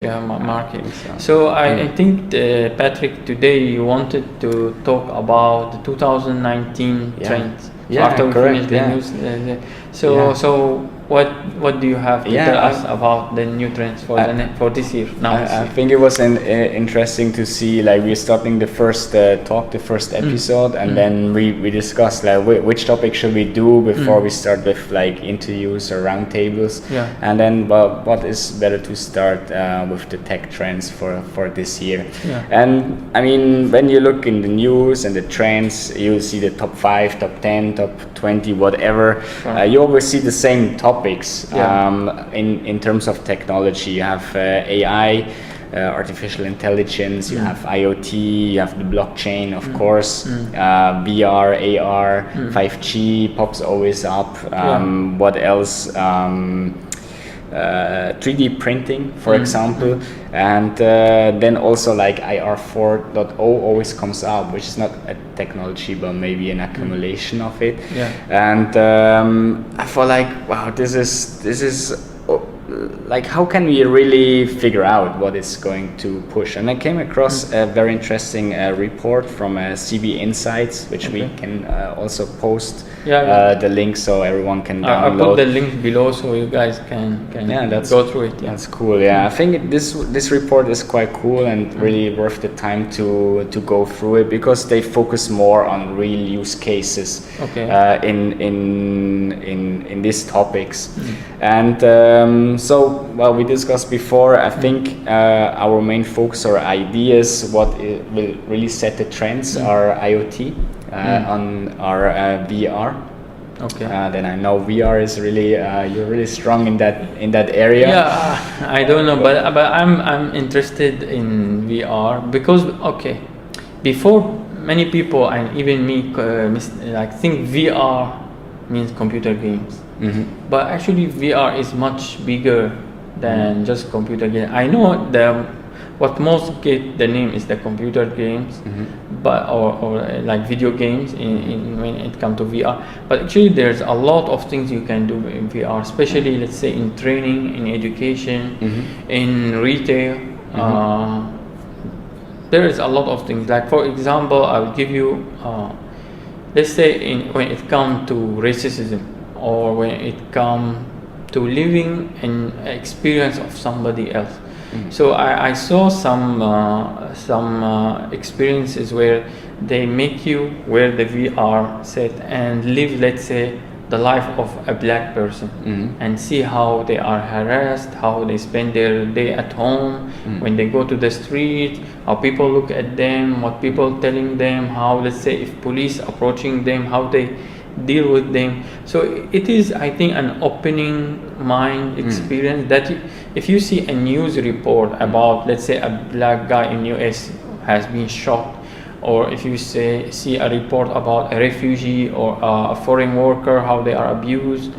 Yeah, market. So, So I think Patrick, today you wanted to talk about the 2019 Yeah. trends. So Yeah, after we correct, finish the yeah. news, Yeah. so what do you have to Yeah, tell us about the new trends for for this year? I think it was interesting to see, like, we're starting the first the first episode, and then we discussed like which topic should we do before we start with like interviews or roundtables. Yeah. And then what is better to start with the tech trends for this year. Yeah. And I mean, when you look in the news and the trends, you'll see the top 5, top 10, top 20, whatever. You always see the same topics. In terms of technology, you have AI, artificial intelligence, you have IoT, you have the blockchain, of course, VR, AR, 5G pops always up. What else? 3D printing, for example, and then also like IR 4.0 always comes up, which is not a technology but maybe an accumulation of it. And I feel like, wow, this is like, how can we really figure out what is going to push? And I came across a very interesting report from CB Insights, which we can also post the link so everyone can download. I'll put the link below so you guys can go through it. That's cool. I think this report is quite cool and really worth the time to go through it, because they focus more on real use cases in these topics. And so, well, we discussed before, I think our main focus or ideas, what will really set the trends, are IoT, on our VR. Then I know VR is really you're really strong in that area. Yeah, I don't know, but I'm interested in VR because before many people and even me like think VR means computer games. But actually VR is much bigger than just computer games. I know what most get the name is the computer games, but or like video games in when it comes to VR. But actually there's a lot of things you can do in VR, especially let's say in training, in education, in retail. There is a lot of things. Like for example, I will give you let's say when it comes to racism, or when it comes to living an experience of somebody else. So I saw some experiences where they make you wear the VR set and live, let's say, the life of a black person, and see how they are harassed, how they spend their day at home, when they go to the street, how people look at them, what people telling them, how, let's say, if police approaching them, how they deal with them. So it is, I think, an opening mind experience that if you see a news report about, let's say, a black guy in US has been shot, or if you see a report about a refugee or a foreign worker, how they are abused,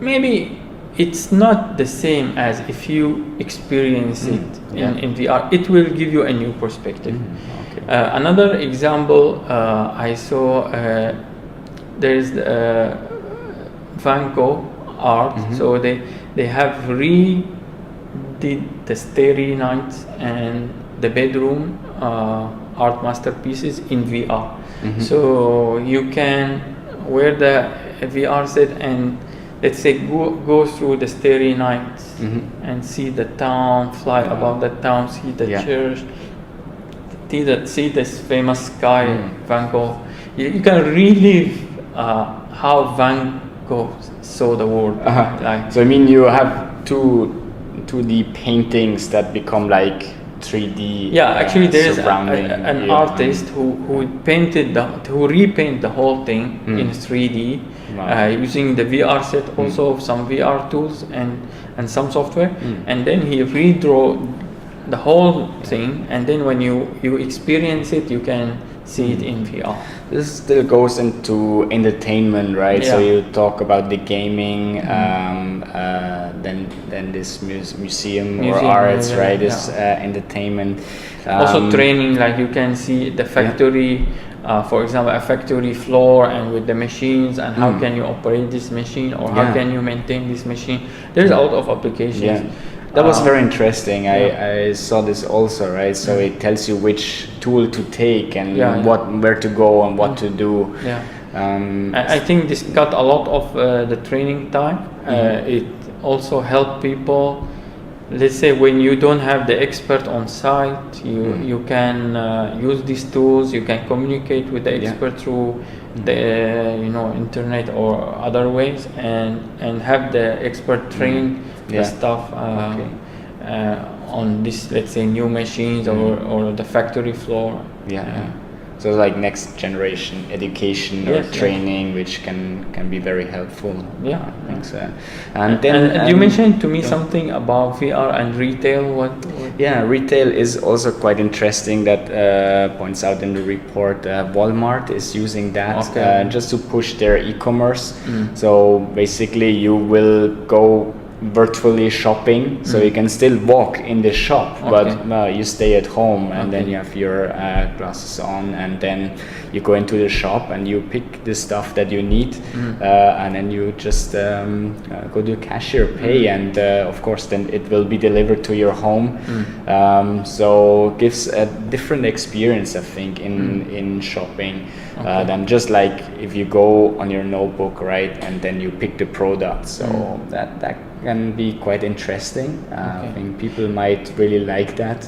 maybe it's not the same as if you experience it in VR. It will give you a new perspective. Another example I saw, there's Van Gogh art. So they have redid the Starry Nights and the bedroom art masterpieces in VR. So you can wear the VR set and, let's say, go through the Starry Nights and see the town, fly above the town, see the church, see this famous sky, Van Gogh. You can relive how Van Gogh saw the world. Like, so I mean, you have 2D paintings that become like 3D. Actually there is an artist who repainted the whole thing in 3D using the VR set, also some VR tools and some software, and then he redraw the whole thing, and then when you experience it, you can see it in VR. This still goes into entertainment, right? So you talk about the gaming, then this museum or arts, right? This entertainment. Also training, like you can see the factory, for example, a factory floor, and with the machines, and how can you operate this machine, or how can you maintain this machine. There's a lot of applications. That was very interesting. I saw this also, right? So it tells you which tool to take and where to go and what to do. Yeah. I think this cut a lot of the training time. It also helped people. Let's say when you don't have the expert on site, you can use these tools. You can communicate with the expert through the internet or other ways, and have the expert train the stuff on this, let's say, new machines or the factory floor. So like next generation education or training, which can be very helpful. Yeah, I think so. And then you mentioned to me something about VR and retail. What? Yeah, retail is also quite interesting. That points out in the report. Walmart is using that just to push their e-commerce. So basically, you will go virtually shopping, so you can still walk in the shop, but you stay at home, and then you have your glasses on, and then you go into the shop and you pick the stuff that you need, and then you just go to cashier, pay, and of course then it will be delivered to your home. So gives a different experience, I think, in shopping than just like if you go on your notebook, right, and then you pick the product. So that can be quite interesting. I think people might really like that.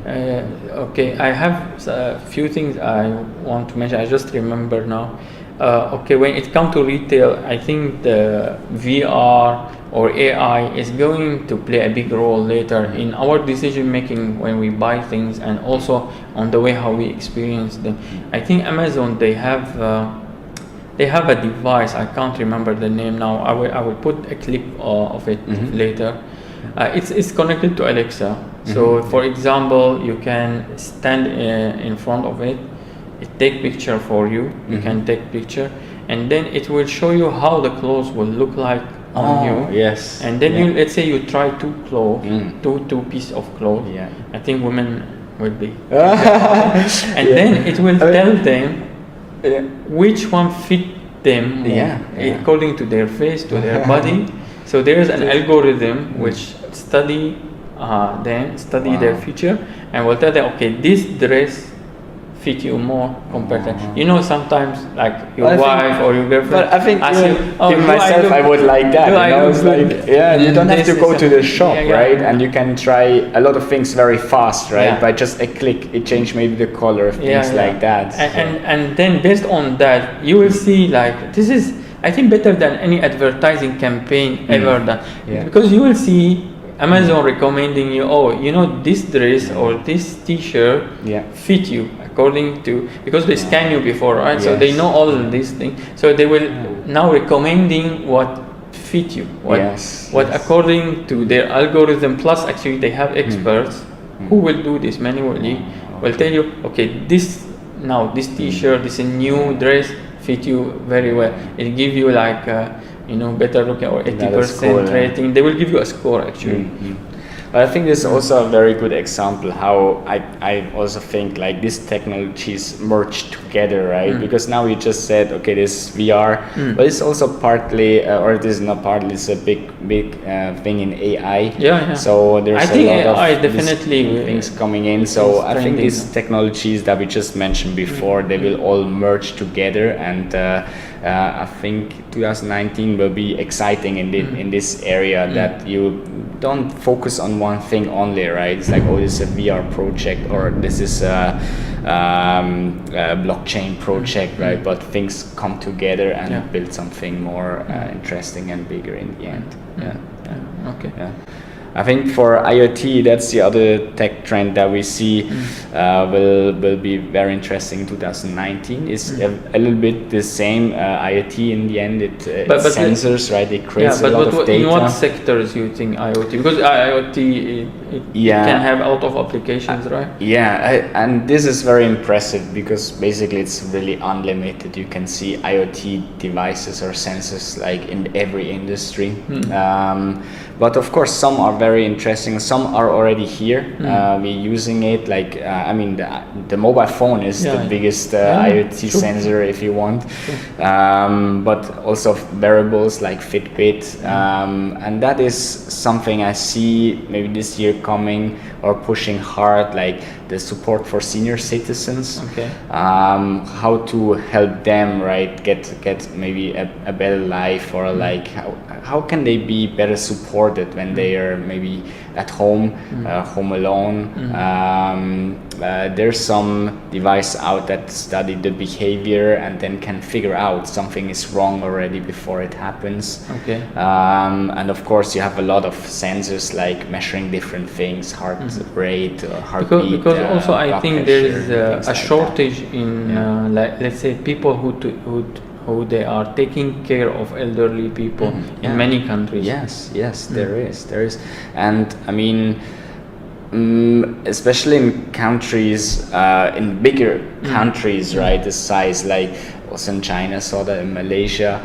I have a few things I want to mention. I just remember now. When it comes to retail, I think the VR or AI is going to play a big role later in our decision making when we buy things, and also on the way how we experience them. I think Amazon, they have a device. I can't remember the name now. I will put a clip of it later. It's connected to Alexa. So for example, you can stand in front of it. It take picture for you. You can take picture, and then it will show you how the clothes will look like on you. Yes. And then let's say you try two piece of clothes. Yeah. I think women will be. And then it will tell them which one fit them according to their face, to their body. So there is an algorithm which study their feature, and will tell them, okay, this dress fit you more compared to sometimes like your wife or your girlfriend. But I think I would like that. You don't have to go to the shop, right? And you can try a lot of things very fast, right? By just a click, it change maybe the color, things like that. And then based on that, you will see like this is, I think, better than any advertising campaign ever done, because you will see Amazon recommending you, this dress or this T-shirt fit you according to, because they scan you before, right? So they know all these things. So they will now recommending what fit you, what according to their algorithm. Plus, actually, they have experts who will do this manually. Will tell you, okay, this T-shirt, this new dress fit you very well. It give you like better looking or 80% rating. They will give you a score actually. But I think this is also a very good example how I also think like these technologies merge together, right? Because now you just said, okay, this VR, but it's also partly, or this is not partly, it's a big thing in AI. So there's I think a lot AI of definitely things coming in. So I think these technologies that we just mentioned before, they will all merge together, and I think 2019 will be exciting in this area, that you don't focus on one thing only, right? It's like, this is a VR project, or this is a blockchain project, right? But things come together and build something more interesting and bigger in the end. I think for IoT, that's the other tech trend that we see will be very interesting in 2019. It's a little bit the same. IoT in the end, it's sensors, right? It creates a lot of data. In what sectors you think IoT? Because IoT it can have a lot of applications, right? And this is very impressive because basically it's really unlimited. You can see IoT devices or sensors like in every industry. But of course, some are very interesting. Some are already here. We're using it. Like I mean, the mobile phone is the biggest IoT sensor, if you want. But also wearables like Fitbit, and that is something I see maybe this year coming or pushing hard, like the support for senior citizens. How to help them, right, get maybe a better life, or like how can they be better supported when they are maybe at home, home alone. There's some device out that study the behavior and then can figure out something is wrong already before it happens. And of course you have a lot of sensors like measuring different things, heart rate, heartbeat. Because also I think there is a shortage in like, let's say, people who they are taking care of elderly people in many countries. Yes, there is. And I mean, especially in countries, in bigger countries, right, the size, like also in China, saw that in Malaysia,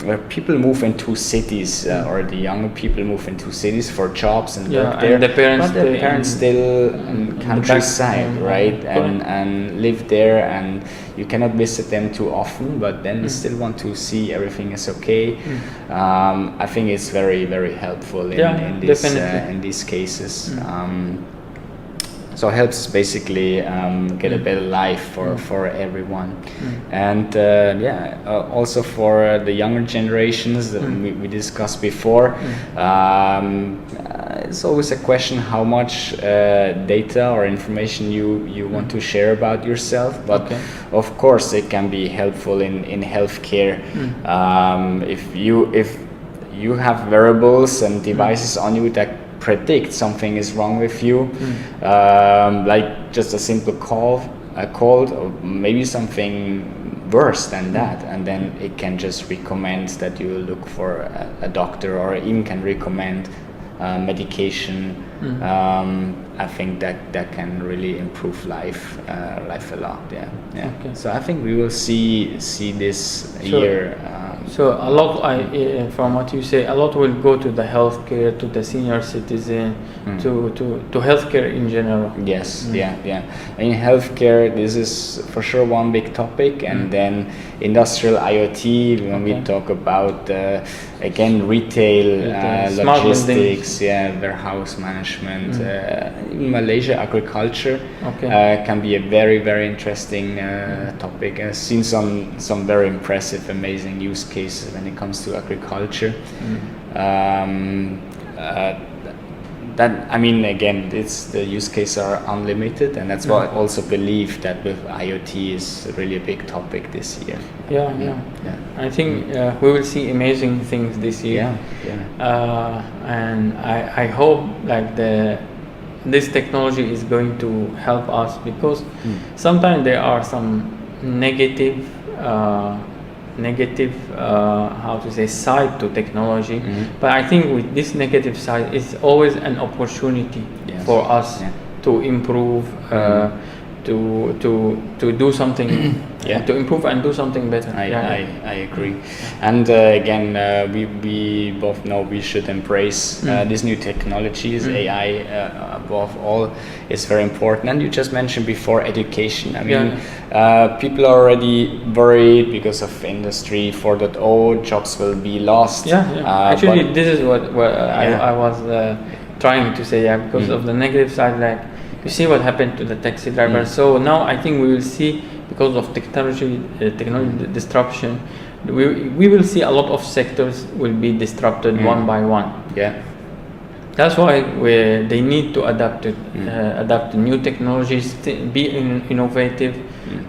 where people move into cities, or the younger people move into cities for jobs and work there, and the parents, but the parents still in countryside, right, and live there, and you cannot visit them too often, but then you still want to see everything is okay. I think it's very, very helpful in these cases. So it helps basically get a better life for everyone. And also for the younger generations that we discussed before, it's always a question how much data or information you want to share about yourself. But of course it can be helpful in healthcare. If you have wearables and devices on you that predict something is wrong with you, like just a simple cold, or maybe something worse than that, and then it can just recommend that you look for a doctor, or even can recommend medication. I think that can really improve life a lot. So I think we will see this year. So a lot, from what you say, a lot will go to the healthcare, to the senior citizen, to healthcare in general. Yes, In healthcare, this is for sure one big topic, and then industrial IoT. When we talk about again retail, logistics, warehouse management, in Malaysia, agriculture can be a very, very interesting topic. I've seen some very impressive, amazing use cases when it comes to agriculture. That, I mean, again, the use cases are unlimited, and that's why I also believe that with IoT is really a big topic this year. I think we will see amazing things this year. And I hope like this technology is going to help us, because sometimes there are some negative how to say side to technology, but I think with this negative side, it's always an opportunity for us to improve, to do something, to improve and do something better. I agree. And again, we both know we should embrace these new technologies. AI, above all, is very important. And you just mentioned before education. I mean, people are already worried because of Industry 4.0, jobs will be lost. Actually, this is what I was trying to say. Because of the negative side, like, you see what happened to the taxi driver. So now I think we will see, because of technology disruption, we will see a lot of sectors will be disrupted one by one. That's why they need to adapt to new technologies, be innovative,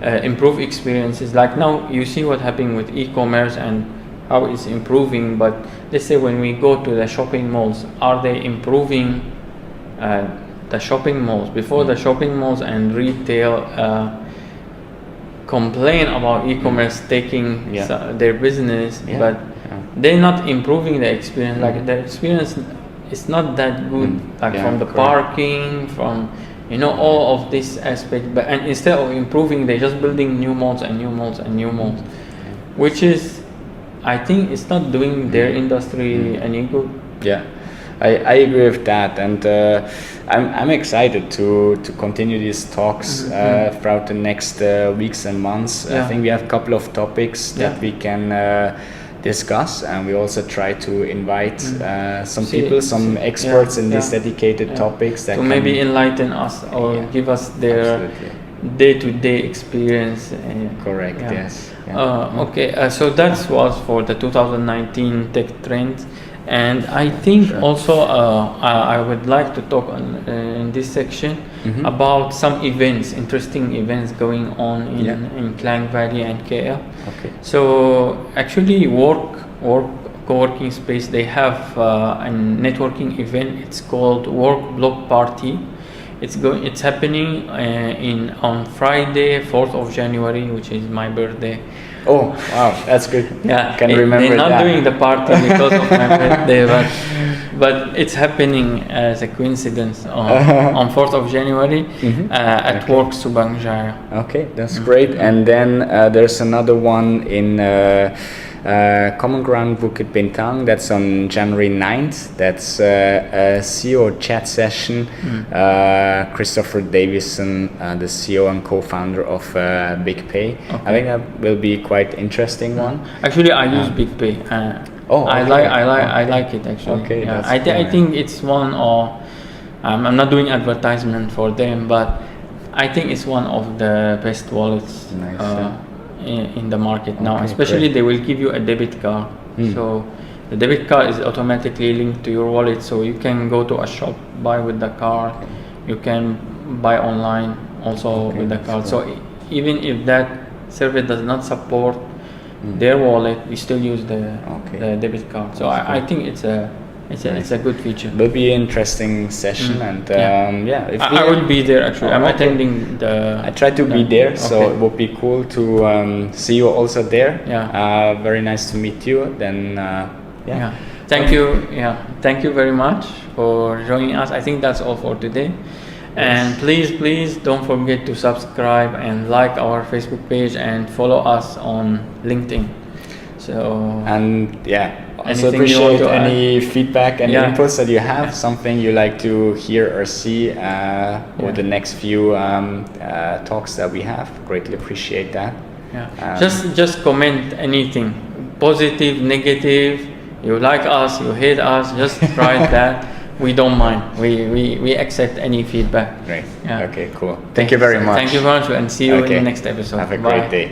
improve experiences. Like now you see what happened with e-commerce and how it's improving. But let's say when we go to the shopping malls, are they improving the shopping malls? Before the shopping malls and retail complain about e-commerce taking their business, but they're not improving the experience. Like the experience is not that good, like from the parking, from all of this aspect. But and instead of improving, they're just building new malls and new malls and new malls, which is, I think it's not doing their industry any good. Yeah, I agree with that, and I'm excited to continue these talks throughout the next weeks and months. I think we have a couple of topics that we can discuss, and we also try to invite some people, some experts in these dedicated topics that to maybe enlighten us or give us their day-to-day experience. Correct. Yes. Okay. So that was for the 2019 tech trends. And I think also I would like to talk in this section about some events, interesting events going on in Klang Valley and KL. Okay. So actually, co-working space, they have a networking event. It's called Work Block Party. It's happening on Friday, 4th of January, which is my birthday. Oh wow, that's good. Yeah, can remember they're not that. doing the party because of my birthday, but it's happening as a coincidence on 4th of January at Work Subang Jaya. Okay, that's great. And then there's another one in Common Ground Bukit Bintang. That's on January 9th. That's a CEO chat session. Christopher Davison, the CEO and co-founder of Big Pay. Okay. I think that will be quite interesting one. Actually, I use Big Pay. I like it actually. Okay, yeah. I think it's one of I'm not doing advertisement for them, but I think it's one of the best wallets. Nice. In the market now, especially they will give you a debit card. So the debit card is automatically linked to your wallet, so you can go to a shop, buy with the card. You can buy online also with the card. So even if that service does not support their wallet, we still use the debit card. So I think it's a good feature. Will be an interesting session, and I will be there actually. I'm attending the. I try to be there, so it would be cool to see you also there. Yeah. Very nice to meet you. Then Thank you. Yeah. Thank you very much for joining us. I think that's all for today. And please don't forget to subscribe and like our Facebook page and follow us on LinkedIn. So also appreciate any feedback and inputs that you have, something you like to hear or see over the next few talks that we have. Greatly appreciate that. Just comment anything, positive, negative. You like us, you hate us, just write that. We don't mind. We accept any feedback. Great. Okay, cool. Thank you very much. Thank you very much, and see you in the next episode. Have a great day.